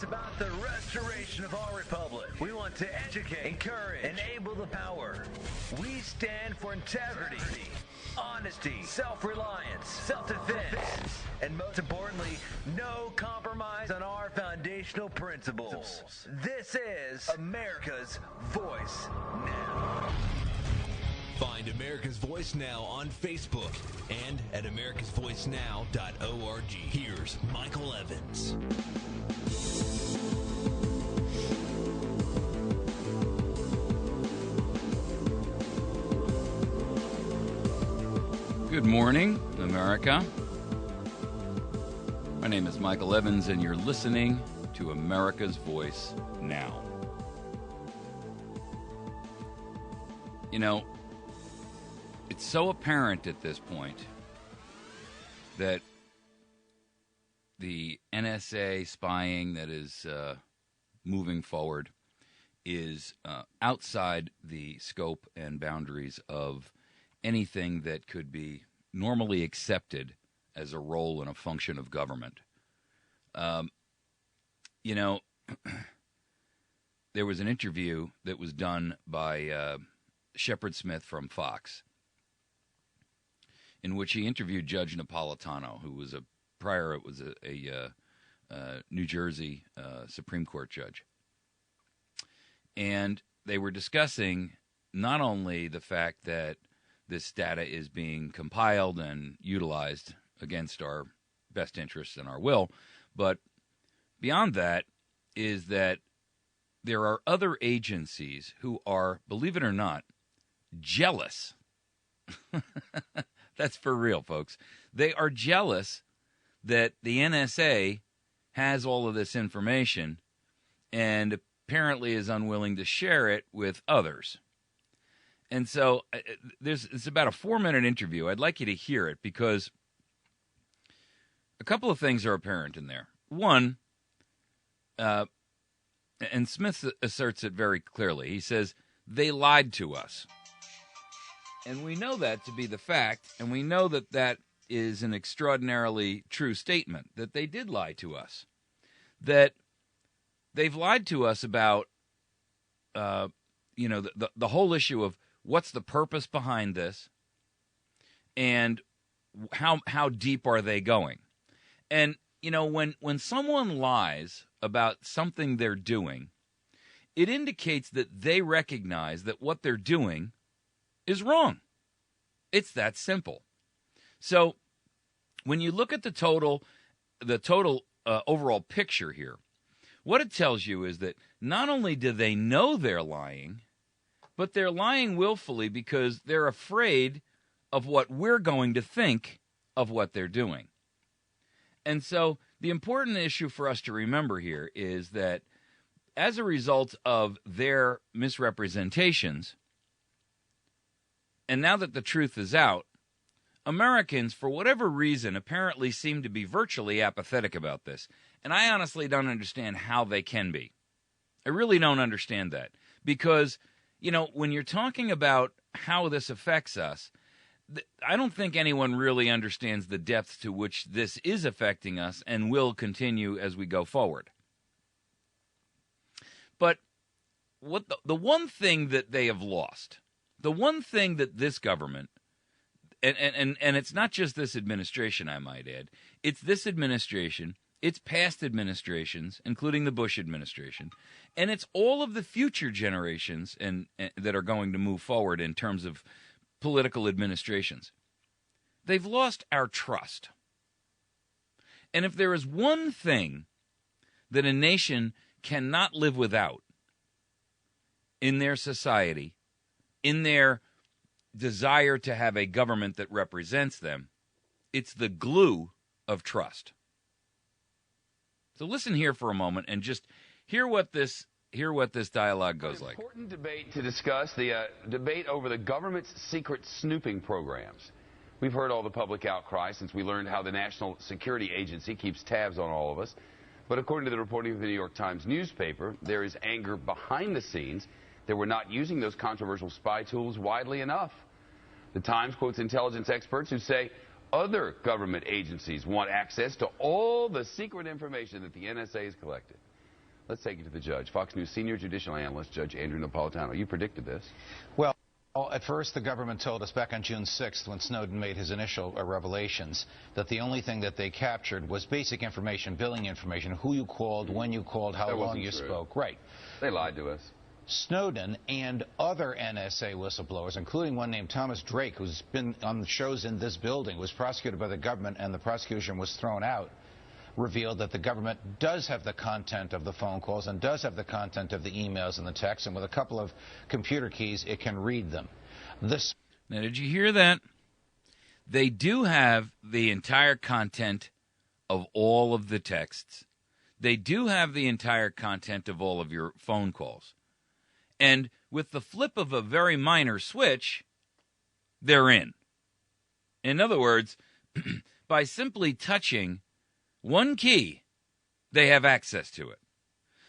about the restoration of our republic. We want to educate, encourage, enable the power. We stand for integrity, honesty, self-reliance, self-defense, and most importantly, no compromise on our foundational principles. This is America's Voice Now. Find America's Voice Now on Facebook and at americasvoicenow.org. Here's Michael Evans. Good morning, America. My name is Michael Evans, and you're listening to America's Voice Now. You know, it's so apparent at this point that the NSA spying that is moving forward is outside the scope and boundaries of anything that could be normally accepted as a role and a function of government. You know, there was an interview that was done by Shepard Smith from Fox, in which he interviewed Judge Napolitano, who was a New Jersey Supreme Court judge. And they were discussing not only the fact that this data is being compiled and utilized against our best interests and our will, but beyond that is that there are other agencies who are, believe it or not, jealous. That's for real, folks. They are jealous that the NSA has all of this information and apparently is unwilling to share it with others. And so it's about a 4-minute interview. I'd like you to hear it because a couple of things are apparent in there. One, and Smith asserts it very clearly. He says, they lied to us. And we know that to be the fact, and we know that that is an extraordinarily true statement, that they did lie to us. That they've lied to us about, the whole issue of what's the purpose behind this and how deep are they going. And, you know, when someone lies about something they're doing, it indicates that they recognize that what they're doing is wrong. It's that simple. So when you look at the total overall picture here, what it tells you is that not only do they know they're lying, but they're lying willfully because they're afraid of what we're going to think of what they're doing. And so the important issue for us to remember here is that as a result of their misrepresentations, and now that the truth is out, Americans, for whatever reason, apparently seem to be virtually apathetic about this. And I honestly don't understand how they can be. I really don't understand that. Because, you know, when you're talking about how this affects us, I don't think anyone really understands the depth to which this is affecting us and will continue as we go forward. But what the one thing that they have lost, the one thing that this government, and it's not just this administration, I might add, it's this administration, it's past administrations, including the Bush administration, and it's all of the future generations and that are going to move forward in terms of political administrations. They've lost our trust. And if there is one thing that a nation cannot live without in their society, in their desire to have a government that represents them, it's the glue of trust. So listen here for a moment and just hear what this dialogue goes like. Important debate to discuss, the debate over the government's secret snooping programs. We've heard all the public outcry since we learned how the National Security Agency keeps tabs on all of us. But according to the reporting of the New York Times newspaper, there is anger behind the scenes that we're not using those controversial spy tools widely enough. The Times quotes intelligence experts who say other government agencies want access to all the secret information that the NSA has collected. Let's take it to the judge. Fox News senior judicial analyst, Judge Andrew Napolitano. You predicted this. Well, at first the government told us back on June 6th when Snowden made his initial revelations that the only thing that they captured was basic information, billing information, who you called, when you called, how long you spoke. Right. They lied to us. Snowden and other NSA whistleblowers, including one named Thomas Drake, who's been on the shows in this building, was prosecuted by the government and the prosecution was thrown out, revealed that the government does have the content of the phone calls and does have the content of the emails and the texts, and with a couple of computer keys, it can read them. Now, did you hear that? They do have the entire content of all of the texts. They do have the entire content of all of your phone calls. And with the flip of a very minor switch, they're in. In other words, by simply touching one key, they have access to it.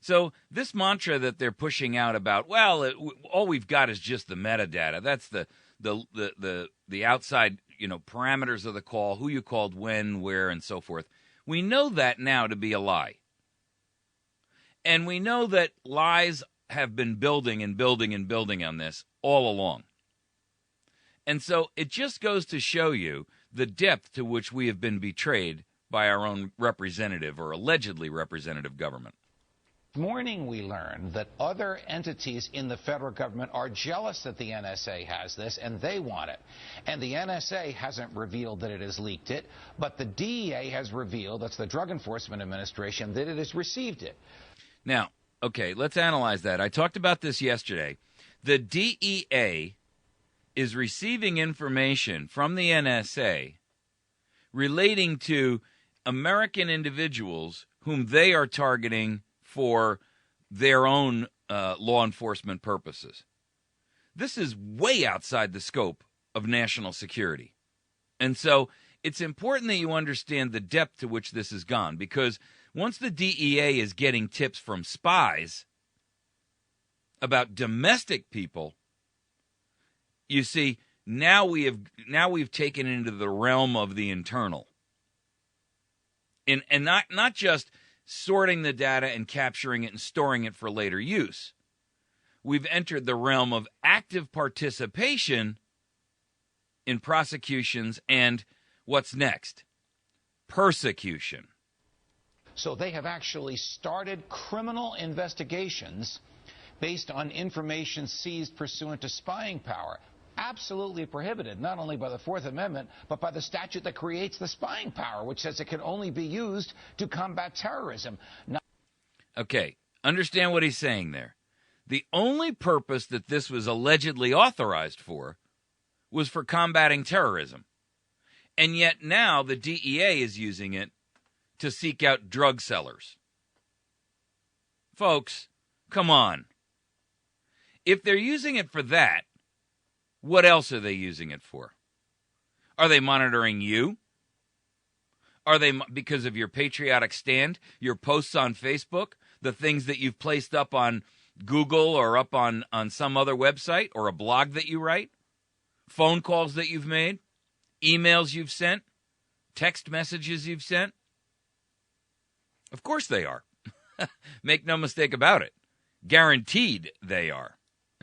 So this mantra that they're pushing out about, well, all we've got is just the metadata. That's the outside, parameters of the call, who you called, when, where, and so forth. We know that now to be a lie. And we know that lies have been building and building and building on this all along. And so it just goes to show you the depth to which we have been betrayed by our own representative or allegedly representative government. This morning we learned that other entities in the federal government are jealous that the NSA has this and they want it. And the NSA hasn't revealed that it has leaked it, but the DEA has revealed, that's the Drug Enforcement Administration, that it has received it. Now, okay, let's analyze that. I talked about this yesterday. The DEA is receiving information from the NSA relating to American individuals whom they are targeting for their own law enforcement purposes. This is way outside the scope of national security. And so it's important that you understand the depth to which this has gone, because once the DEA is getting tips from spies about domestic people, you see, now we've taken it into the realm of the internal. And not just sorting the data and capturing it and storing it for later use. We've entered the realm of active participation in prosecutions and what's next? Persecution. So they have actually started criminal investigations based on information seized pursuant to spying power. Absolutely prohibited, not only by the Fourth Amendment, but by the statute that creates the spying power, which says it can only be used to combat terrorism. Okay, understand what he's saying there. The only purpose that this was allegedly authorized for was for combating terrorism. And yet now the DEA is using it to seek out drug sellers. Folks, come on. If they're using it for that, what else are they using it for? Are they monitoring you? Are they, because of your patriotic stand, your posts on Facebook, the things that you've placed up on Google or up on some other website or a blog that you write? Phone calls that you've made? Emails you've sent? Text messages you've sent? Of course they are. Make no mistake about it. Guaranteed they are.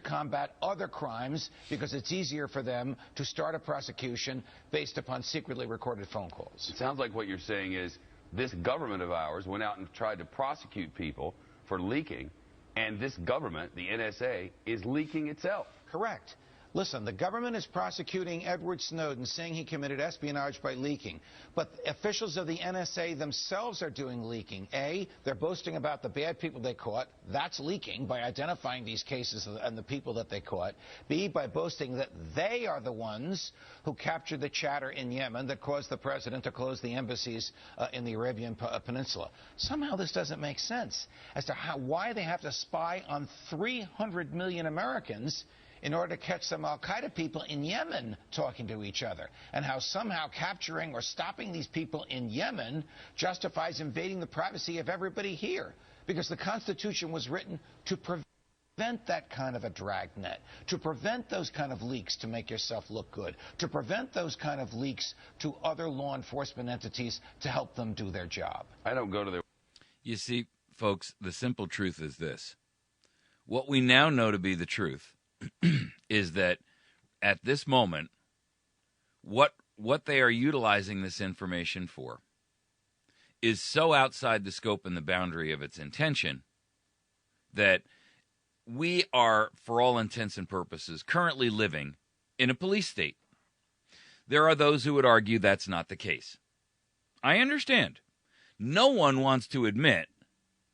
Combat other crimes because it's easier for them to start a prosecution based upon secretly recorded phone calls. It sounds like what you're saying is this government of ours went out and tried to prosecute people for leaking, and this government, the NSA, is leaking itself. Correct. Listen, the government is prosecuting Edward Snowden, saying he committed espionage by leaking. But officials of the NSA themselves are doing leaking. A, they're boasting about the bad people they caught. That's leaking by identifying these cases and the people that they caught. B, by boasting that they are the ones who captured the chatter in Yemen that caused the president to close the embassies in the Arabian Peninsula. Somehow this doesn't make sense as to why they have to spy on 300 million Americans in order to catch some al-Qaeda people in Yemen talking to each other, and how somehow capturing or stopping these people in Yemen justifies invading the privacy of everybody here, because the Constitution was written to prevent that kind of a dragnet, to prevent those kind of leaks to make yourself look good, to prevent those kind of leaks to other law enforcement entities to help them do their job. I don't go to their... You see, folks, the simple truth is this. What we now know to be the truth is that at this moment, what they are utilizing this information for is so outside the scope and the boundary of its intention that we are, for all intents and purposes, currently living in a police state. There are those who would argue that's not the case. I understand. No one wants to admit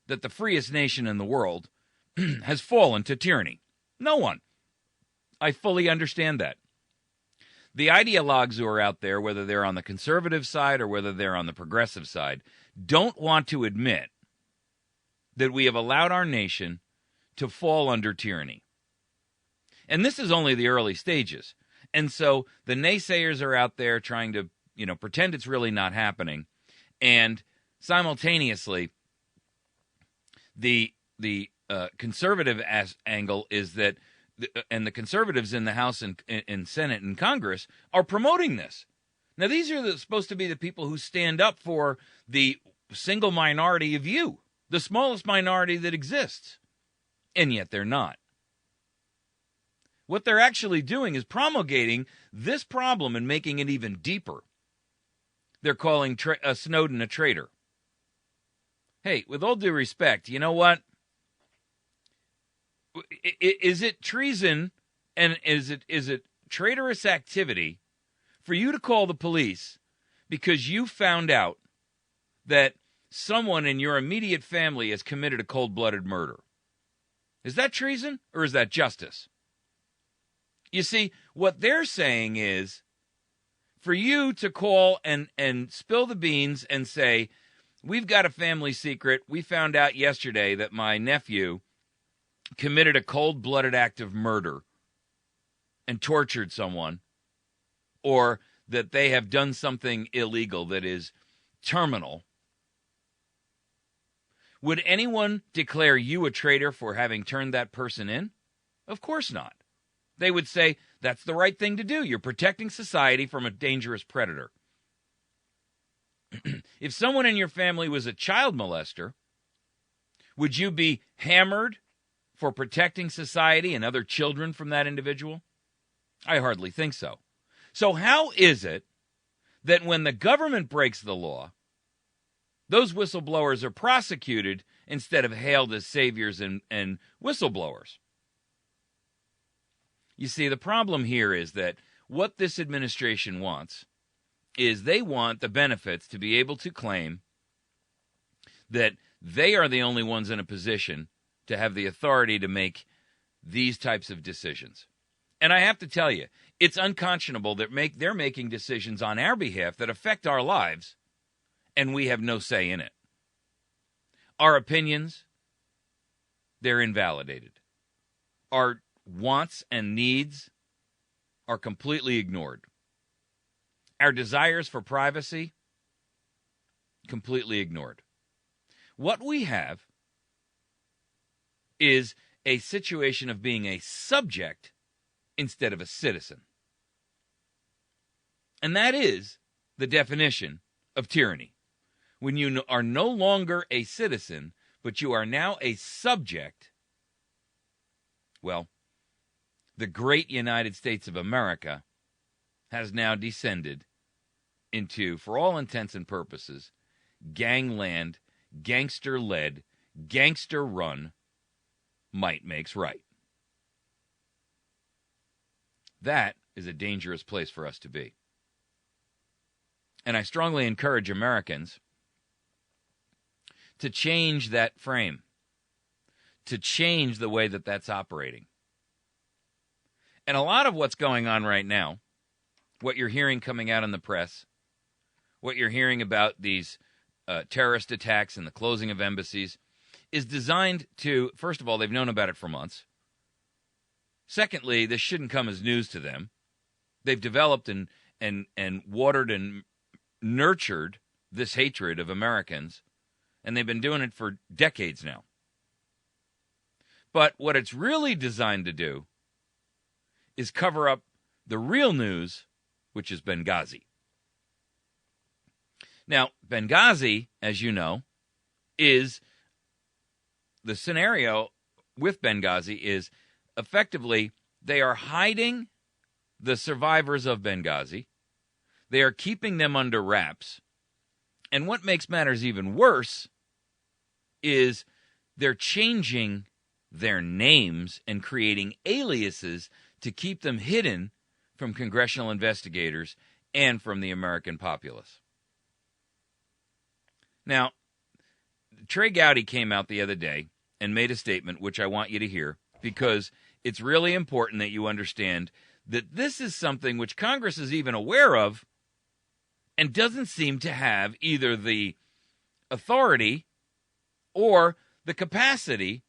that the freest nation in the world has fallen to tyranny. No one. I fully understand that. The ideologues who are out there, whether they're on the conservative side or whether they're on the progressive side, don't want to admit that we have allowed our nation to fall under tyranny. And this is only the early stages. And so the naysayers are out there trying to, pretend it's really not happening. And simultaneously, the conservative angle is that, and the conservatives in the House and Senate and Congress are promoting this. Now, these are supposed to be the people who stand up for the single minority of you, the smallest minority that exists. And yet they're not. What they're actually doing is promulgating this problem and making it even deeper. They're calling Snowden a traitor. Hey, with all due respect, you know what? Is it treason and is it traitorous activity for you to call the police because you found out that someone in your immediate family has committed a cold-blooded murder? Is that treason or is that justice? You see, what they're saying is for you to call and spill the beans and say, we've got a family secret. We found out yesterday that my nephew committed a cold-blooded act of murder and tortured someone, or that they have done something illegal that is terminal. Would anyone declare you a traitor for having turned that person in? Of course not. They would say, that's the right thing to do. You're protecting society from a dangerous predator. If someone in your family was a child molester, would you be hammered for protecting society and other children from that individual? I hardly think so. So how is it that when the government breaks the law, those whistleblowers are prosecuted instead of hailed as saviors and whistleblowers? You see, the problem here is that what this administration wants is they want the benefits to be able to claim that they are the only ones in a position to have the authority to make these types of decisions. And I have to tell you, it's unconscionable that they're making decisions on our behalf that affect our lives, and we have no say in it. Our opinions, they're invalidated. Our wants and needs are completely ignored. Our desires for privacy, completely ignored. What we have is a situation of being a subject instead of a citizen. And that is the definition of tyranny. When you are no longer a citizen, but you are now a subject, well, the great United States of America has now descended into, for all intents and purposes, gangland, gangster-led, gangster-run, might makes right. That is a dangerous place for us to be. And I strongly encourage Americans to change that frame, to change the way that that's operating. And a lot of what's going on right now, what you're hearing coming out in the press, what you're hearing about these terrorist attacks and the closing of embassies, is designed to, first of all, they've known about it for months. Secondly, this shouldn't come as news to them. They've developed and watered and nurtured this hatred of Americans, and they've been doing it for decades now. But what it's really designed to do is cover up the real news, which is Benghazi. Now, Benghazi, as you know, is the scenario with Benghazi is effectively they are hiding the survivors of Benghazi. They are keeping them under wraps. And what makes matters even worse is they're changing their names and creating aliases to keep them hidden from congressional investigators and from the American populace. Now, Trey Gowdy came out the other day and made a statement, which I want you to hear, because it's really important that you understand that this is something which Congress is even aware of and doesn't seem to have either the authority or the capacity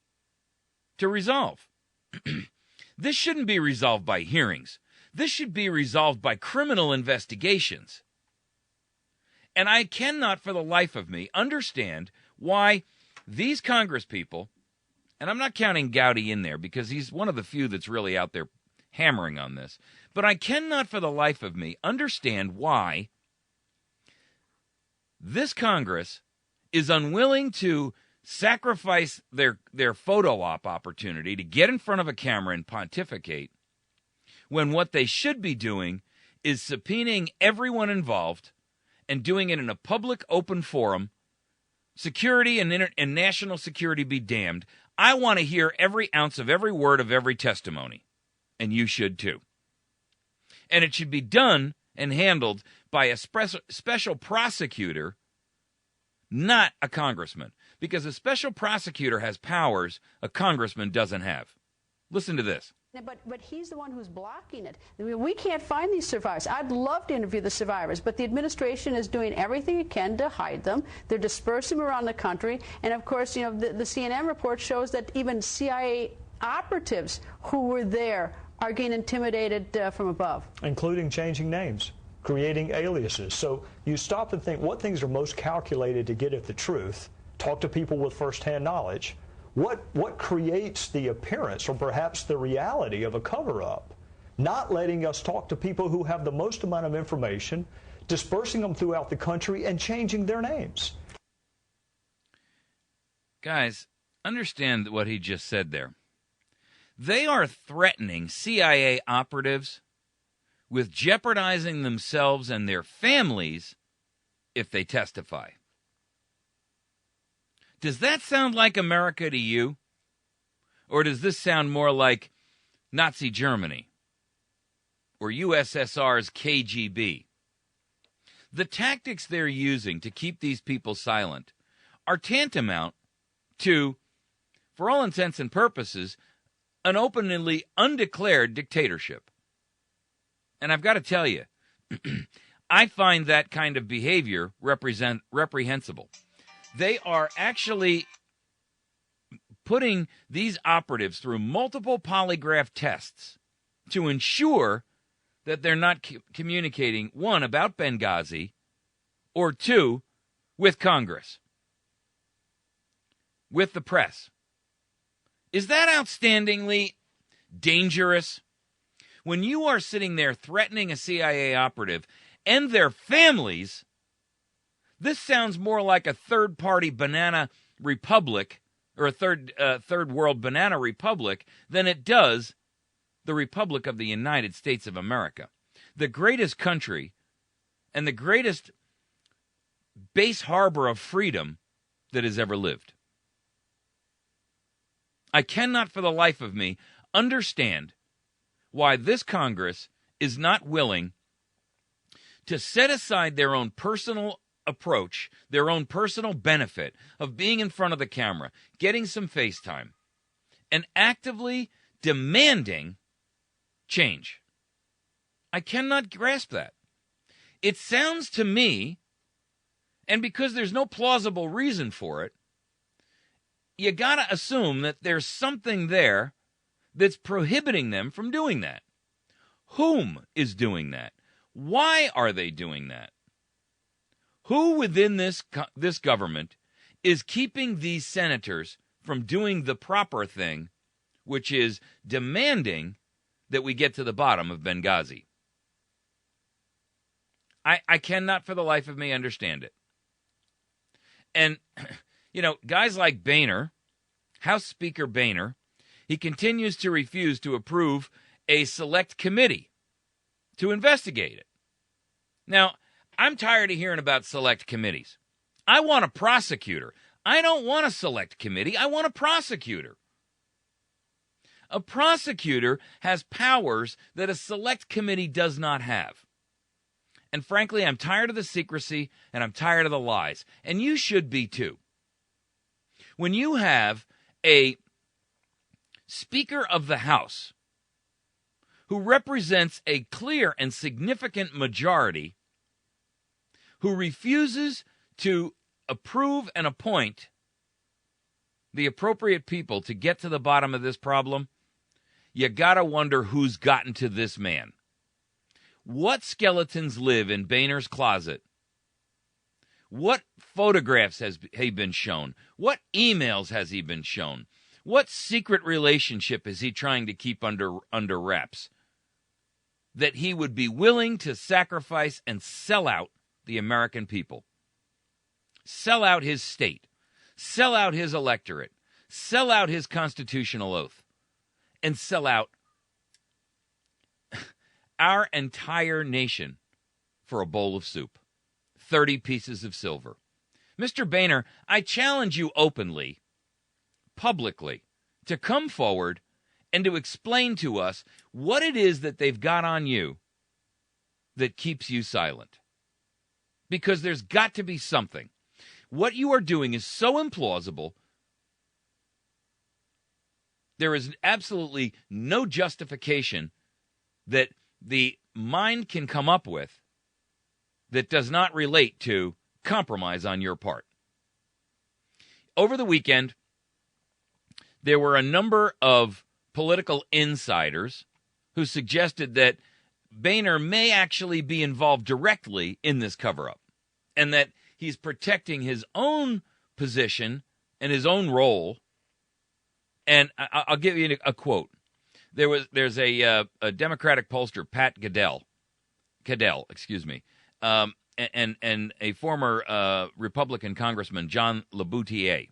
to resolve. This shouldn't be resolved by hearings. This should be resolved by criminal investigations. And I cannot for the life of me understand why these congresspeople, and I'm not counting Gowdy in there because he's one of the few that's really out there hammering on this, but I cannot for the life of me understand why this Congress is unwilling to sacrifice their photo op opportunity to get in front of a camera and pontificate when what they should be doing is subpoenaing everyone involved and doing it in a public, open forum. Security and national security be damned. I want to hear every ounce of every word of every testimony, and you should too. And it should be done and handled by a special prosecutor, not a congressman, because a special prosecutor has powers a congressman doesn't have. Listen to this. But he's the one who's blocking it. I mean, we can't find these survivors. I'd love to interview the survivors, but the administration is doing everything it can to hide them. They're dispersing them around the country. And, of course, you know, the CNN report shows that even CIA operatives who were there are getting intimidated from above. Including changing names, creating aliases. So you stop and think, what things are most calculated to get at the truth? Talk to people with firsthand knowledge. What creates the appearance or perhaps the reality of a cover-up? Not letting us talk to people who have the most amount of information, dispersing them throughout the country, and changing their names. Guys, understand what he just said there. They are threatening CIA operatives with jeopardizing themselves and their families if they testify. Does that sound like America to you? Or does this sound more like Nazi Germany or USSR's KGB? The tactics they're using to keep these people silent are tantamount to, for all intents and purposes, an openly undeclared dictatorship. And I've got to tell you, I find that kind of behavior reprehensible. They are actually putting these operatives through multiple polygraph tests to ensure that they're not communicating, one, about Benghazi, or two, with Congress, with the press. Is that outstandingly dangerous? When you are sitting there threatening a CIA operative and their families, this sounds more like a third-party banana republic or a third world banana republic than it does the Republic of the United States of America, the greatest country and the greatest base harbor of freedom that has ever lived. I cannot for the life of me understand why this Congress is not willing to set aside their own personal approach, their own personal benefit of being in front of the camera, getting some FaceTime, and actively demanding change. I cannot grasp that. It sounds to me, and because there's no plausible reason for it, you got to assume that there's something there that's prohibiting them from doing that. Whom is doing that? Why are they doing that? Who within this government is keeping these senators from doing the proper thing, which is demanding that we get to the bottom of Benghazi? I cannot for the life of me understand it. And, you know, guys like Boehner House Speaker Boehner, he continues to refuse to approve a select committee to investigate it. Now, I'm tired of hearing about select committees. I want a prosecutor. I don't want a select committee. I want a prosecutor. A prosecutor has powers that a select committee does not have. And frankly, I'm tired of the secrecy and I'm tired of the lies. And you should be too. When you have a Speaker of the House who represents a clear and significant majority, who refuses to approve and appoint the appropriate people to get to the bottom of this problem, you gotta wonder who's gotten to this man. What skeletons live in Boehner's closet? What photographs has he been shown? What emails has he been shown? What secret relationship is he trying to keep under wraps that he would be willing to sacrifice and sell out the American people? Sell out his state, sell out his electorate, sell out his constitutional oath, and sell out our entire nation for a bowl of soup, 30 pieces of silver. Mr. Boehner, I challenge you openly, publicly, to come forward and to explain to us what it is that they've got on you that keeps you silent. Because there's got to be something. What you are doing is so implausible. There is absolutely no justification that the mind can come up with that does not relate to compromise on your part. Over the weekend, there were a number of political insiders who suggested that Boehner may actually be involved directly in this cover-up, and that he's protecting his own position and his own role. And I'll give you a quote. There's a Democratic pollster, Pat Cadell, and a former Republican Congressman, John LaBoutier.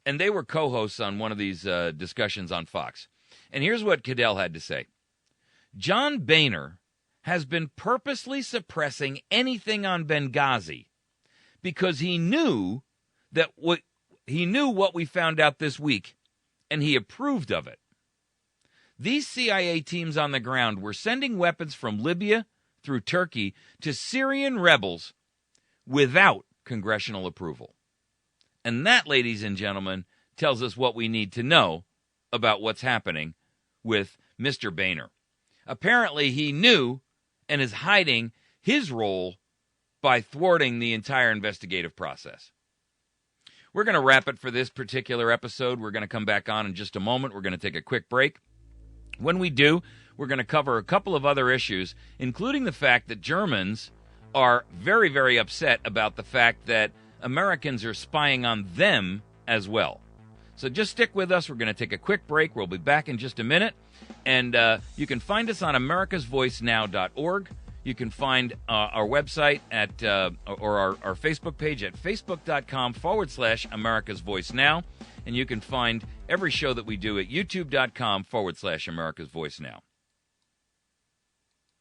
And they were co-hosts on one of these discussions on Fox. And here's what Cadell had to say. John Boehner has been purposely suppressing anything on Benghazi because he knew what we found out this week, and he approved of it. These CIA teams on the ground were sending weapons from Libya through Turkey to Syrian rebels without congressional approval. And that, ladies and gentlemen, tells us what we need to know about what's happening with Mr. Boehner. Apparently, he knew and is hiding his role by thwarting the entire investigative process. We're going to wrap it for this particular episode. We're going to come back on in just a moment. We're going to take a quick break. When we do, we're going to cover a couple of other issues, including the fact that Germans are very, very upset about the fact that Americans are spying on them as well. So just stick with us. We're going to take a quick break. We'll be back in just a minute. And you can find us on americasvoicenow.org. You can find our website at or our Facebook page at facebook.com/America's Voice Now. And you can find every show that we do at youtube.com/America's Voice Now.